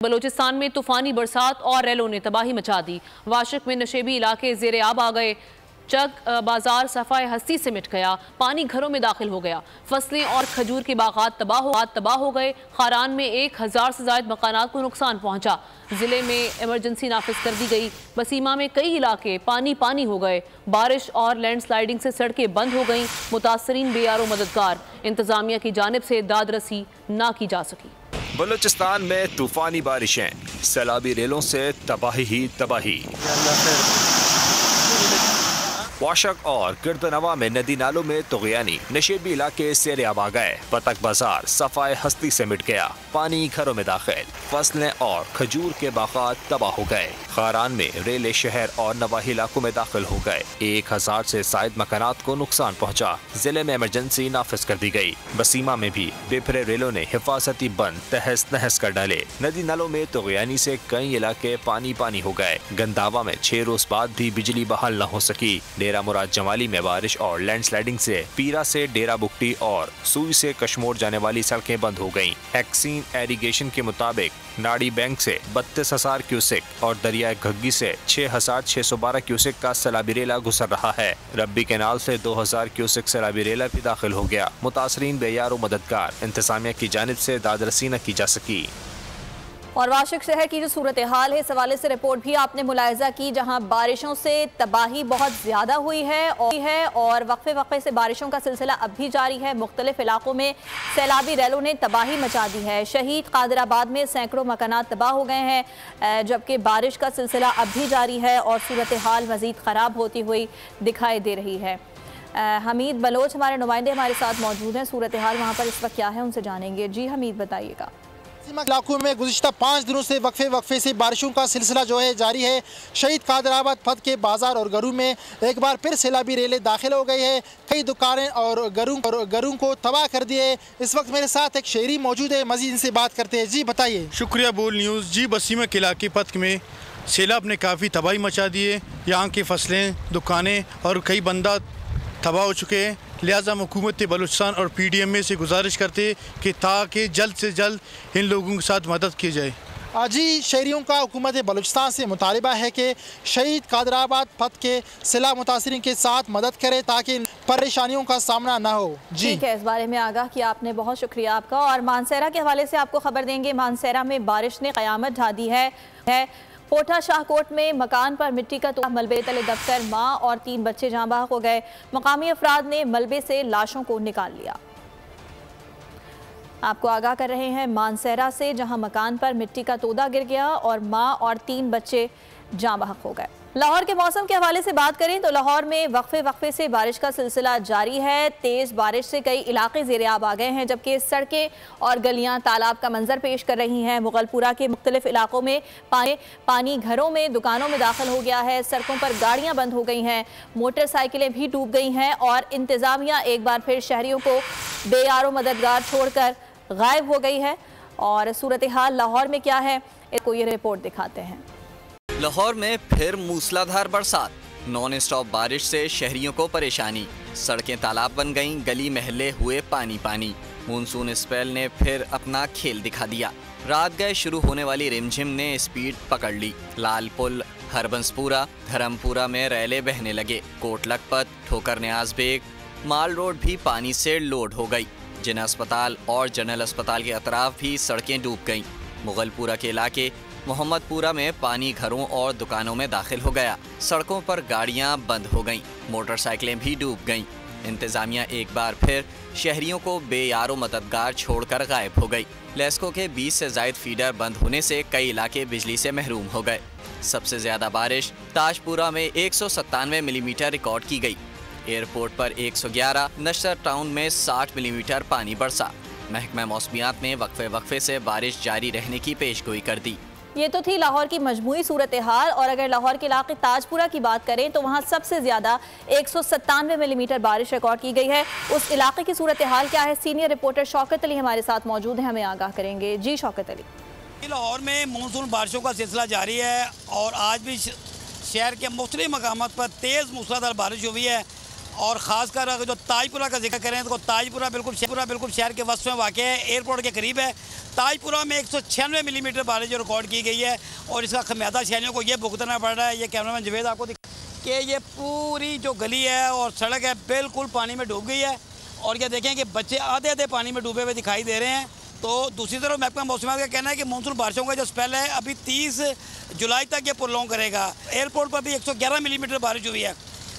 बलोचिस्तान में तूफानी बरसात और रैलों ने तबाही मचा दी। वाशिक में नशेबी इलाके ज़ेरे आब आ गए। चक बाजार सफाए हस्ती से मिट गया। पानी घरों में दाखिल हो गया। फसलें और खजूर के बागात तबाह हो गए। खारान में 1000 से ज़ायद मकानात को नुकसान पहुंचा। जिले में इमरजेंसी नाफिज कर दी गई। बसीमा में कई इलाके पानी हो गए। बारिश और लैंडस्लाइडिंग से सड़कें बंद हो गईं। मुतासरीन बेयारो मददगार। इंतजामिया की जानिब से दाद रसी ना की जा सकी। बलूचिस्तान में तूफानी बारिशें, सैलाबी रेलों से तबाही ही तबाही। वाशक और गिरदनवा में नदी नालों में तुगयानी, नशेबी इलाके ज़ेरे आब आ गए। पतक बाजार सफाए हस्ती से मिट गया। पानी घरों में दाखिल। फसलें और खजूर के बागात तबाह हो गए। खारान में रेले शहर और नवाही इलाकों में दाखिल हो गए। 1000 से ज़ायद मकानात को नुकसान पहुंचा। जिले में इमरजेंसी नाफिज कर दी गई। बसीमा में भी बेफरे रेलों ने हिफाजती बंद तहस नहस कर डाले। नदी नालों में तुगयानी से कई इलाके पानी हो गए। गंदावा में 6 रोज बाद भी बिजली बहाल न हो सकी। डेरा मुराद जमाली में बारिश और लैंडस्लाइडिंग से पीरा से डेरा बुगटी और सुई से कश्मोर जाने वाली सड़कें बंद हो गईं। एक्सीन एरीगेशन के मुताबिक नाड़ी बैंक से 32,000 क्यूसेक और दरियाए घग्गी से 6,612 क्यूसेक का सैलाबी रेला गुजर रहा है। रब्बी कैनाल से 2000 क्यूसेक सैलाबी रेला भी दाखिल हो गया। मुतासरीन बेयारो मददगार। इंतजामिया की जानिब से दाद रसी न की जा सकी। और वाशिक शहर की जो सूरत हाल है, इस हवाले से रिपोर्ट भी आपने मुलाहिजा की, जहां बारिशों से तबाही बहुत ज़्यादा हुई है और वक्फे से बारिशों का सिलसिला अब भी जारी है। मुख्तलिफ इलाकों में सैलाबी रैलों ने तबाही मचा दी है। शहीद कादराबाद में सैकड़ों मकानात तबाह हो गए हैं, जबकि बारिश का सिलसिला अब भी जारी है और सूरत हाल मज़ीद ख़राब होती हुई दिखाई दे रही है। हमीद बलोच हमारे नुमाइंदे हमारे साथ मौजूद हैं। सूरत हाल वहाँ पर इस वक्त क्या है, उनसे जानेंगे। जी हमीद, बताइएगा। इलाकों में गुज़िश्ता 5 दिनों से वक्फे से बारिशों का सिलसिला जो है जारी है। शहीद कादराबाद फत के बाजार और घरों में एक बार फिर सैलाबी रेलें दाखिल हो गई है। कई दुकानें और घरों को तबाह कर दिए। इस वक्त मेरे साथ एक शहरी मौजूद है, मजीद इनसे बात करते हैं। जी बताइए। शुक्रिया बोल न्यूज़। जी, बसीमा के इलाके फत में सैलाब ने काफ़ी तबाही मचा दी है। यहाँ की फसलें, दुकानें और कई बंदा तबाह हो चुके हैं। लिहाजा हुकूमत बलूचिस्तान और PDMA से गुजारिश करते कि ताकि जल्द से जल्द इन लोगों के साथ मदद की जाए। जी, शहरियों का हुकूमत बलूचिस्तान से मुतालबा है कि शहीद कादराबाद फत के सैलाब मुतासरीन के साथ मदद करे ताकि परेशानियों का सामना ना हो। जी ठीक है, इस बारे में आगाह किया आपने, बहुत शुक्रिया आपका। और मानसेरा के हवाले से आपको खबर देंगे। मानसेरा में बारिश ने क़यामत ढा दी है। पोठा शाहकोट में मकान पर मिट्टी का तोड़ा, मलबे तले दबकर माँ और 3 बच्चे जाँ बहक हो गए। मकामी अफराद ने मलबे से लाशों को निकाल लिया। आपको आगाह कर रहे हैं मानसेरा से, जहां मकान पर मिट्टी का तोड़ा गिर गया और माँ और 3 बच्चे जाँ बहक हो गए। लाहौर के मौसम के हवाले से बात करें तो लाहौर में वक्फे से बारिश का सिलसिला जारी है। तेज़ बारिश से कई इलाके ज़ेरे आब आ गए हैं, जबकि सड़कें और गलियां तालाब का मंजर पेश कर रही हैं। मुगलपुरा के मुख्तलिफ इलाकों में पानी घरों में, दुकानों में दाखिल हो गया है। सड़कों पर गाड़ियां बंद हो गई हैं, मोटरसाइकिलें भी डूब गई हैं और इंतज़ामिया एक बार फिर शहरियों को बेयारो मददगार छोड़कर गायब हो गई है। और सूरत हाल लाहौर में क्या है, इसको ये रिपोर्ट दिखाते हैं। लाहौर में फिर मूसलाधार बरसात, नॉन स्टॉप बारिश से शहरियों को परेशानी। सड़कें तालाब बन गईं, गली महल्ले हुए पानी। मानसून स्पेल ने फिर अपना खेल दिखा दिया। रात गए शुरू होने वाली रिमझिम ने स्पीड पकड़ ली। लाल पुल, हरबंसपुरा, धर्मपुरा में रैले बहने लगे। कोट लखपत, ठोकर न्याज बेग, माल रोड भी पानी से लोड हो गई। जिना अस्पताल और जनरल अस्पताल के अतराफ भी सड़कें डूब गईं। मुगलपुरा के इलाके मोहम्मदपुरा में पानी घरों और दुकानों में दाखिल हो गया। सड़कों पर गाड़ियां बंद हो गईं, मोटरसाइकिलें भी डूब गईं। इंतजामिया एक बार फिर शहरियों को बेयारो मददगार छोड़कर गायब हो गई। लेस्को के 20 से ज़ायद फीडर बंद होने से कई इलाके बिजली से महरूम हो गए। सबसे ज़्यादा बारिश ताजपुरा में 197 मिलीमीटर रिकॉर्ड की गई। एयरपोर्ट पर 111, नशर टाउन में 60 मिलीमीटर पानी बरसा। महकमा मौसमियात ने वक्फे से बारिश जारी रहने की पेशगोई कर दी। ये तो थी लाहौर की मजमूई सूरत हाल। और अगर लाहौर के इलाके ताजपुरा की बात करें तो वहाँ सबसे ज़्यादा 197 मिलीमीटर बारिश रिकॉर्ड की गई है। उस इलाके की सूरत हाल क्या है, सीनियर रिपोर्टर शौकत अली हमारे साथ मौजूद हैं, हमें आगाह करेंगे। जी शौकत अली। लाहौर में मानसून बारिशों का सिलसिला जारी है और आज भी शहर के मुख्तलिफ मकामात पर तेज़ मूसलाधार बारिश हुई है और ख़ासकर अगर जो ताजपुरा का जिक्र करें तो ताजपुरा बिल्कुल शहर के वस्त में वाक़ है, एयरपोर्ट के करीब है। ताजपुरा में 196 मिलीमीटर बारिश जो रिकॉर्ड की गई है और इसका खमियाजा शहरियों को ये भुगतना पड़ रहा है। ये कैमरामैन जवेद आपको कि ये पूरी जो गली है और सड़क है बिल्कुल पानी में डूब गई है और ये देखें कि बच्चे आधे आधे पानी में डूबे हुए दिखाई दे रहे हैं। तो दूसरी तरफ महकमा मौसमियात का कहना है कि मानसून बारिशों का जो स्पेल है अभी 30 जुलाई तक ये प्रोलॉन्ग करेगा। एयरपोर्ट पर भी 111 मिलीमीटर बारिश हुई है।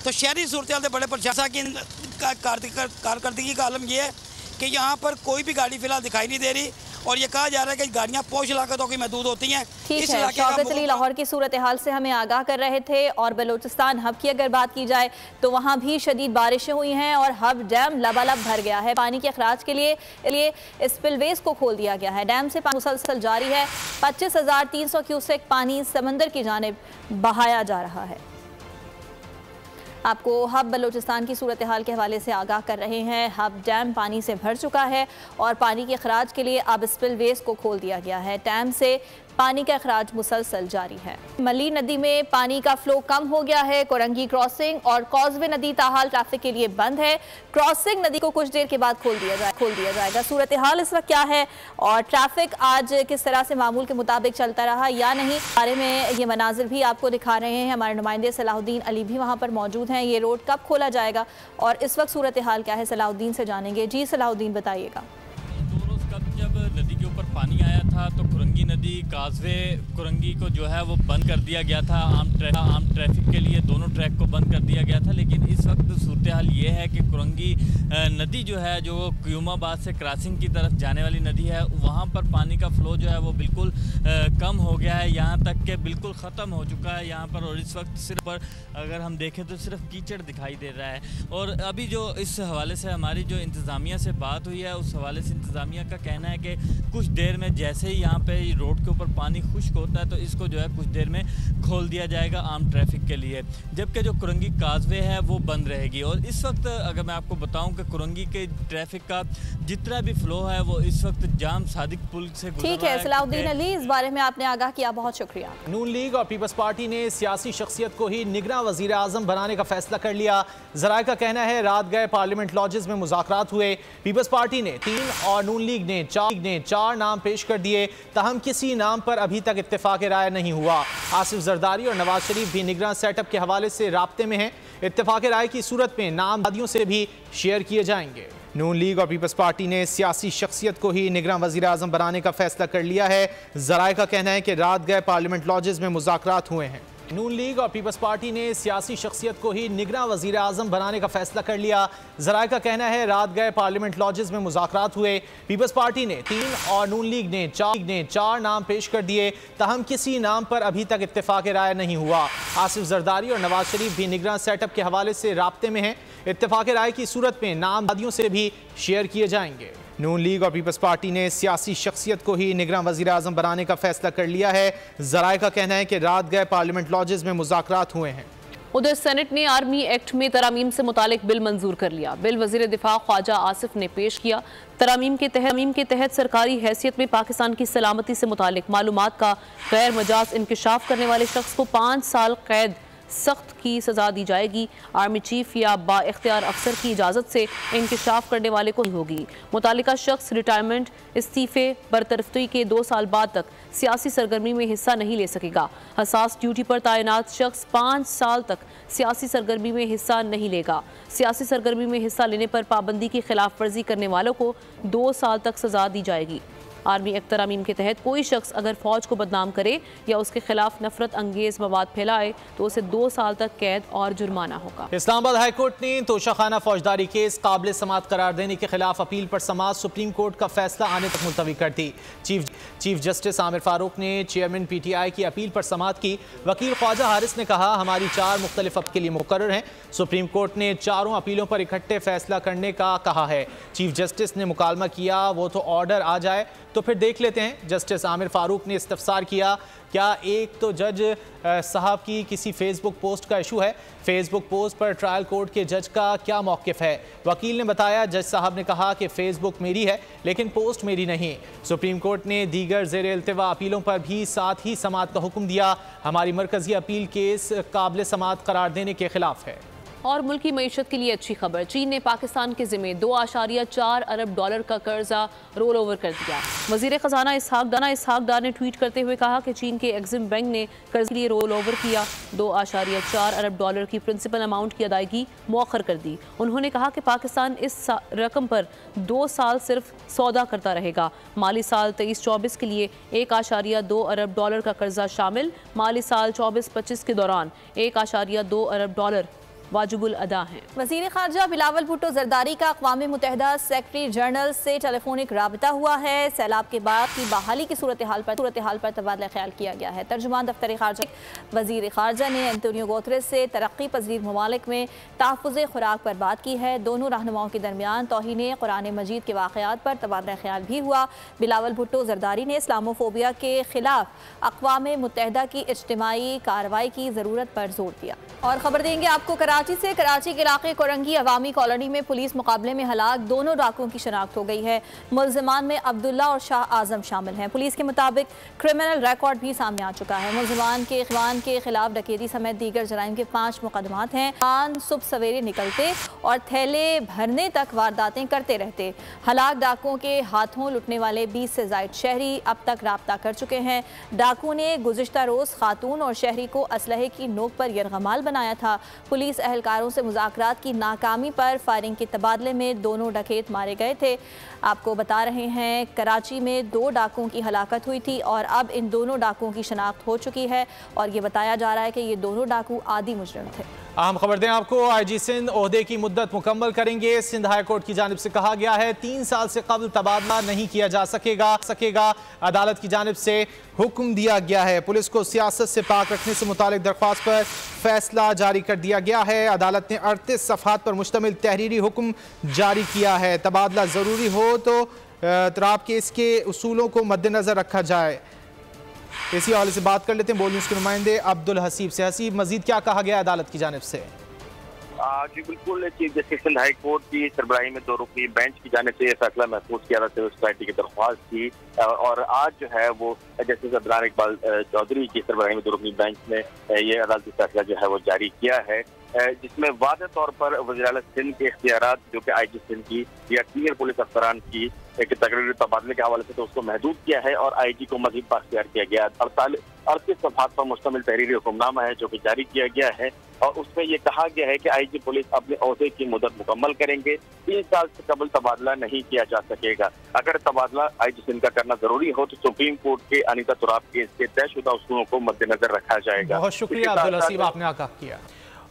तो शहरी सूरत से बड़े प्रशासन की कारकर्दगी का आलम यह है कि यहाँ पर कोई भी गाड़ी फिलहाल दिखाई नहीं दे रही और ये कहा जा रहा है कि गाड़ियाँ पोश इलाकों की महदूद होती हैं। ठीक है, शौकत अली लाहौर की सूरत हाल से हमें आगाह कर रहे थे। और बलूचिस्तान हब की अगर बात की जाए तो वहाँ भी शदीद बारिशें हुई हैं और हब डैम लबालब भर गया है। पानी के अखराज के लिए स्पिलवेज को खोल दिया गया है। डैम से पानी मुसलसल जारी है। 25,300 क्यूसेक पानी समंदर की जानिब बहाया जा रहा है। आपको हब बलूचिस्तान की सूरत हाल के हवाले से आगाह कर रहे हैं। हब डैम पानी से भर चुका है और पानी के अखराज के लिए अब स्पिलवेज को खोल दिया गया है। डैम से पानी का अखराज मुसलसल जारी है। मली नदी में पानी का फ्लो कम हो गया है। कोरंगी क्रॉसिंग और कॉजवे नदी ताहाल ट्रैफिक के लिए बंद है। क्रॉसिंग नदी को कुछ देर के बाद खोल दिया जाएगा। सूरत हाल इस वक्त क्या है और ट्रैफिक आज किस तरह से मामूल के मुताबिक चलता रहा या नहीं, बारे में ये मनाजिर भी आपको दिखा रहे हैं। हमारे नुमाइंदे सलाहुद्दीन अली भी वहाँ पर मौजूद हैं। ये रोड कब खोला जाएगा और इस वक्त सूरत हाल क्या है, सलाहुद्दीन से जानेंगे। जी सलाहुद्दीन, बताइएगा। जब नदी के ऊपर पानी आया था तो कुरंगी नदी काजवे कुरंगी को जो है वो बंद कर दिया गया था। आम ट्रैफिक के लिए दोनों ट्रैक को बंद कर दिया गया था। लेकिन इस वक्त सूरत हाल ये है कि कुरंगी नदी जो है, जो क्यूमाबाद से क्रॉसिंग की तरफ जाने वाली नदी है, वहाँ पर पानी का फ्लो जो है वो बिल्कुल कम हो गया है। यहाँ तक कि बिल्कुल ख़त्म हो चुका है यहाँ पर। और इस वक्त सिर्फ पर अगर हम देखें तो सिर्फ कीचड़ दिखाई दे रहा है। और अभी जो इस हवाले से हमारी जो इंतज़ामिया से बात हुई है, उस हवाले से इंतज़ामिया का कहना है कि कुछ देर में जैसे ही यहाँ पे रोड के ऊपर पानी खुश्क होता है तो इसको जो है कुछ देर में खोल दिया जाएगा आम ट्रैफिक के लिए, जबकि जो कुरंगी काजवे है वो बंद रहेगी। और इस वक्त अगर मैं आपको बताऊं कि कुरंगी के ट्रैफिक का जितना भी फ्लो है वो इस वक्त जाम सादिक पुल से गुजर रहा है। ठीक है सलाहुद्दीन अली, इस बारे में आपने आगाह किया, बहुत शुक्रिया। नून लीग और पीपल्स पार्टी ने सियासी शख्सियत को ही निगरां वज़ीर आज़म बनाने का फैसला कर लिया। ज़राए का कहना है रात गए पार्लियामेंट लॉजेस में मुज़ाकरात हुए। पीपल्स पार्टी ने 3 और नून लीग ने 4 नाम पेश कर दिए, ताहम किसी नाम पर अभी तक इत्तेफाक राय नहीं हुआ। आसिफ जरदारी और नवाज शरीफ भी निगरान सेटअप के हवाले से राब्ते में हैं। इत्तेफाक राय की सूरत में नाम वादियों से भी शेयर किए जाएंगे। नून लीग और पीपल्स पार्टी ने सियासी शख्सियत को ही निगरान वज़ीर आज़म बनाने का फैसला कर लिया है। ज़राए का कहना है कि रात गए पार्लियामेंट लॉजेस में मुज़ाकरात हुए हैं। नून लीग और पीपल्स पार्टी ने सियासी शख्सियत को ही निगरान वज़ीर आज़म बनाने का फैसला कर लिया। ज़राए का कहना है रात गए पार्लियामेंट लॉजेस में मुज़ाकरात हुए। पीपल्स पार्टी ने 3 और नून लीग ने 4 नाम पेश कर दिए, ताहम किसी नाम पर अभी तक इत्तेफाक राय नहीं हुआ। आसिफ जरदारी और नवाज शरीफ भी निगरान सेटअप के हवाले से राब्ते में हैं। इत्तेफाक राय की सूरत में नाम वादियों से भी शेयर किए जाएंगे। नून लीग और पीपल्स पार्टी ने सियासी शख्सियत को ही निगरान वज़ीर आज़म बनाने का फैसला कर लिया है। ज़राए का कहना है कि रात गए पार्लियामेंट लॉजेस में मुज़ाकरात हुए हैं। उधर सेनेट ने आर्मी एक्ट में तरामीम से मुतालिक बिल मंजूर कर लिया। बिल वज़ीर दिफा ख्वाजा आसिफ ने पेश किया। तरामीम के तहत सरकारी हैसियत में पाकिस्तान की सलामती से मुतालिक मालूमात का गैर मजाज इंकशाफ करने वाले शख्स को 5 साल कैद सख्त की सजा दी जाएगी। आर्मी चीफ या बाइख्तियार अफसर की इजाज़त से इंकशाफ करने वाले को होगी। मुतालिका शख्स रिटायरमेंट, इस्तीफे, बरतरफी के 2 साल बाद तक सियासी सरगर्मी में हिस्सा नहीं ले सकेगा। हसास ड्यूटी पर तैनात शख्स 5 साल तक सियासी सरगर्मी में हिस्सा नहीं लेगा। सियासी सरगर्मी में हिस्सा लेने पर पाबंदी की खिलाफ वर्जी करने वालों को 2 साल तक सजा दी जाएगी। आर्मी एक्ट तरामीम के तहत कोई शख्स अगर फौज को बदनाम करे या उसके खिलाफ नफरत अंगेज मवाद फैलाए तो उसे 2 साल तक कैद और जुर्माना होगा। इस्लामाबाद हाई कोर्ट ने तोशाखाना फौजदारी केस काबिल समात करार देने के खिलाफ अपील पर समात सुप्रीम कोर्ट का फैसला आने तक मुलतवी कर दी। चीफ जस्टिस आमिर फारूक ने चेयरमैन PTI की अपील पर समात की। वकील ख्वाजा हारिस ने कहा हमारी 4 मुख्तलिफ अब के लिए मुकर्रर हैं। सुप्रीम कोर्ट ने 4 अपीलों पर इकट्ठे फैसला करने का कहा है। चीफ जस्टिस ने मुकालमा किया वो तो ऑर्डर आ जाए तो फिर देख लेते हैं। जस्टिस आमिर फारूक ने इस्तफसार किया क्या एक तो जज साहब की किसी फेसबुक पोस्ट का इशू है, फेसबुक पोस्ट पर ट्रायल कोर्ट के जज का क्या मौक़िफ़ है। वकील ने बताया जज साहब ने कहा कि फेसबुक मेरी है लेकिन पोस्ट मेरी नहीं। सुप्रीम कोर्ट ने दीगर ज़ेर इल्तिवा अपीलों पर भी साथ ही समात का हुक्म दिया। हमारी मरकज़ी अपील केस काबिल समात करार देने के खिलाफ है। और मुल्क की मईशत के लिए अच्छी खबर। चीन ने पाकिस्तान के जिम्मे $2.4 अरब का कर्जा रोल ओवर कर दिया। वजीर खजाना इसहाक डार ने ट्वीट करते हुए कहा कि चीन के एग्जिम बैंक ने कर्ज के लिए रोल ओवर किया। $2.4 अरब की प्रिंसिपल अमाउंट की अदायगी मौखर कर दी। उन्होंने कहा कि पाकिस्तान इस रकम पर 2 साल सिर्फ सौदा करता रहेगा। माली साल 23-24 के लिए $1.2 अरब का कर्जा शामिल। माली साल 24-25 के दौरान $1.2 अरब वाजिबुल अदा हैं। वज़ीर ख़ारजा बिलावल भुट्टो ज़रदारी का अक़वाम मुत्तहिदा सेक्रेटरी जनरल से टेलीफोनिक राबता हुआ है। सैलाब के बाद की बहाली की सूरत हाल पर तबादला ख्याल किया गया है। तर्जुमान दफ्तर ख़ारजा वज़ीर ख़ारजा ने एंटोनियो गुतेरेस से तरक्की पज़ीर ममालिक में तहफ़्फ़ुज़ खुराक पर बात की है। दोनों रहनुमाओं के दरमियान तौहीन कुरान मजीद के वाक़यात पर तबादला ख्याल भी हुआ। बिलावल भुट्टो ज़रदारी ने इस्लामोफोबिया के खिलाफ अक़वाम मुत्तहिदा की इज्तिमाई कार्रवाई की ज़रूरत पर जोर दिया। और ख़बर देंगे आपको कराची से। कराची के इलाके कोरंगी अवामी कॉलोनी में पुलिस मुकाबले में हलाक 2 डाकुओं की शनाख्त हो गई है। मुल्ज़िमान में अब्दुल्ला और शाह आज़म शामिल हैं। पुलिस के मुताबिक क्रिमिनल रिकॉर्ड भी सामने आ चुका है। मुल्ज़िमान के खिलाफ डकैती समेत दीगर जराइम के 5 मुकदमात हैं। सुबह सवेरे निकलते और थैले भरने तक वारदातें करते रहते। हलाक डाकुओं के हाथों लुटने वाले 20 से ज़ायद शहरी अब तक राब्ता कर चुके हैं। डाकुओं ने गुज़िश्ता रोज़ खातून और शहरी को असलहे की नोक पर यरगमाल बनाया था। पुलिस एहलकारों से मुज़ाकरात की नाकामी पर फायरिंग के तबादले में 2 डकैत मारे गए थे। आपको बता रहे हैं कराची में 2 डाकुओं की हलाकत हुई थी और अब इन 2 डाकुओं की शनाख्त हो चुकी है और ये बताया जा रहा है कि ये 2 डाकू आदि मुजरिम थे। अहम खबर दें आपको, IG सिंध ओहदे की मुद्दत मुकम्मल करेंगे। सिंध हाई कोर्ट की जानिब से कहा गया है 3 साल से कबल तबादला नहीं किया जा सकेगा। अदालत की जानिब से हुक्म दिया गया है। पुलिस को सियासत से पाक रखने से मुतालिक दरख्वास्त पर फैसला जारी कर दिया गया है। अदालत ने 38 सफ़हात पर मुश्तमिल तहरीरी हुक्म जारी किया है। तबादला ज़रूरी हो तो तराब केस के उसूलों को मद्देनज़र रखा जाए। इसी हवाले से बात कर लेते हैं बोल न्यूज़ के नुमाइंदे अब्दुल हसीब से। हसीब, मजीद क्या कहा गया अदालत की जानिब से? जी बिल्कुल, chief justice Sindh high court की सरबराही में 2 रुकनी बेंच की जाने से यह फैसला महफूज किया था। सिविल सोसाइटी की दरख्वास्त थी और आज जो है वो जस्टिस अदनान इकबाल चौधरी की सरबराही में 2 रुकनी बेंच ने ये अदालती फैसला जो है वो जारी किया है, जिसमें वाज़ेह तौर पर वज़ीर आला सिंध के इख्तियारात जो कि IG सिंध की या सीनियर पुलिस अफसरान की एक तकरीरी तबादले के हवाले से तो उसको महदूद किया है और IG को मज़ीद बाख्तियार किया गया। 38 सफ़हात पर मुश्तमिल तहरीरी हुक्मनामा है जो कि जारी किया गया है और उसमें यह कहा गया है कि IG पुलिस अपने ओहदे की मुद्दत मुकम्मल करेंगे। 3 साल से कबल तबादला नहीं किया जा सकेगा। अगर तबादला IG सिंध का करना जरूरी हो तो सुप्रीम कोर्ट के अनीता तुराब केस के तयशुदा उसूलों को मद्देनजर रखा जाएगा। बहुत शुक्रिया अब्दुल हसीब, आपने आगाह किया।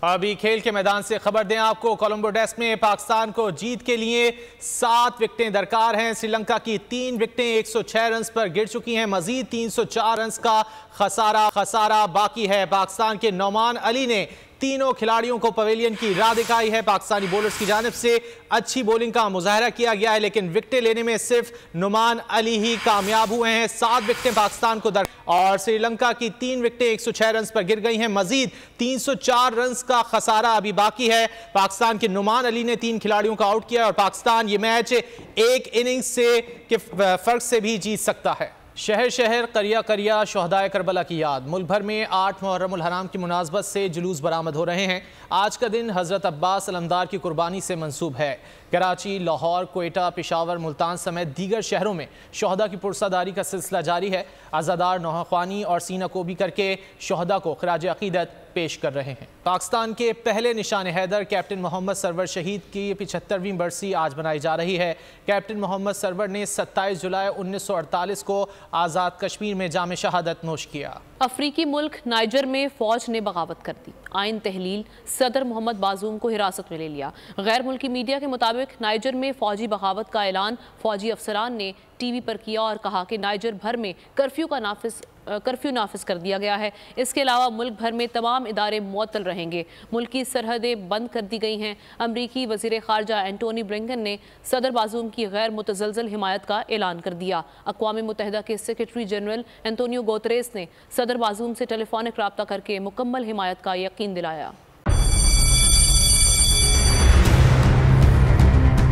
अभी खेल के मैदान से खबर दें आपको, कोलंबो टेस्ट में पाकिस्तान को जीत के लिए 7 विकेटें दरकार हैं। श्रीलंका की 3 विकेटें 106 रन पर गिर चुकी हैं। मजीद 304 रन का खसारा बाकी है। पाकिस्तान के नौमान अली ने तीनों खिलाड़ियों को पवेलियन की राह दिखाई है। पाकिस्तानी बॉलर्स की जानिब से अच्छी बॉलिंग का मुजाहरा किया गया है, लेकिन विकेटें लेने में सिर्फ नुमान अली ही कामयाब हुए हैं। 7 विकेटें पाकिस्तान को और श्रीलंका की 3 विकेटें 106 रन पर गिर गई हैं। मजीद 304 रन का खसारा अभी बाकी है। पाकिस्तान के नुमान अली ने 3 खिलाड़ियों को आउट किया और पाकिस्तान ये मैच 1 इनिंग्स से के फर्क से भी जीत सकता है। शहर शहर करिया करिया शहदाए करबला की याद। मुल्क भर में 8 मुहर्रमुल हराम की मुनासबत से जुलूस बरामद हो रहे हैं। आज का दिन हज़रत अब्बास अलमदार की कुर्बानी से मंसूब है। कराची, लाहौर, कोयटा, पेशावर, मुल्तान समेत दीगर शहरों में शहदा की पुरसादारी का सिलसिला जारी है। अज़ादार नौहानी और सीना कोबी करके शहदा को खराज अक़ीदत पेश कर रहे हैं। पाकिस्तान के पहले निशान हैदर कैप्टन मोहम्मद सरवर शहीद की 75वीं बरसी आज मनाई जा रही है। कैप्टन मोहम्मद सरवर ने 27 जुलाई 1948 को आज़ाद कश्मीर में जाम शहादत नोश किया। अफ्रीकी मुल्क नाइजर में फौज ने बगावत कर दी। आइन तहलील, सदर मोहम्मद बाजूम को हिरासत में ले लिया। गैर मुल्की मीडिया के मुताबिक नाइजर में फौजी बगावत का ऐलान फौजी अफसरान ने टीवी पर किया और कहा कि नाइजर भर में कर्फ्यू नाफिज कर दिया गया है। इसके अलावा मुल्क भर में तमाम इदारे मुअत्तल रहेंगे। मुल्क की सरहदें बंद कर दी गई हैं। अमरीकी वज़ीर ख़ारजा एंटोनी ब्लिंकन ने सदर बाजूम की गैर मुतज़लज़ल हिमायत का ऐलान कर दिया। अक़वाम मुत्तहिदा के सेक्रेटरी जनरल एंटोनियो गुतेरेस ने सदर बाजूम से टेलीफोनिक रब्ता करके मुकम्मल हिमायत का यकीन दिलाया।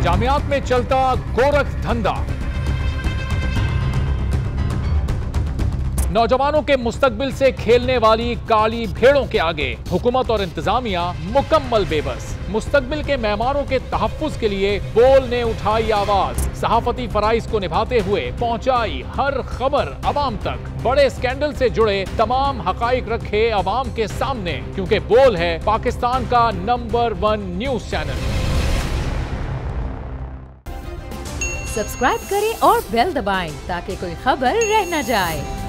जामियात में चलता गोरख धंधा। नौजवानों के मुस्तकबिल से खेलने वाली काली भेड़ों के आगे हुकूमत और इंतजामिया मुकम्मल बेबस। मुस्तकबिल के मेहमानों के तहफ्फुज के लिए बोल ने उठाई आवाज, सहाफती फराइज को निभाते हुए पहुंचाई हर खबर अवाम तक, बड़े स्कैंडल से जुड़े तमाम हकाइक रखे अवाम के सामने, क्योंकि बोल है पाकिस्तान का नंबर 1 न्यूज चैनल। सब्सक्राइब करें और बेल दबाएं ताकि कोई खबर रह न जाए।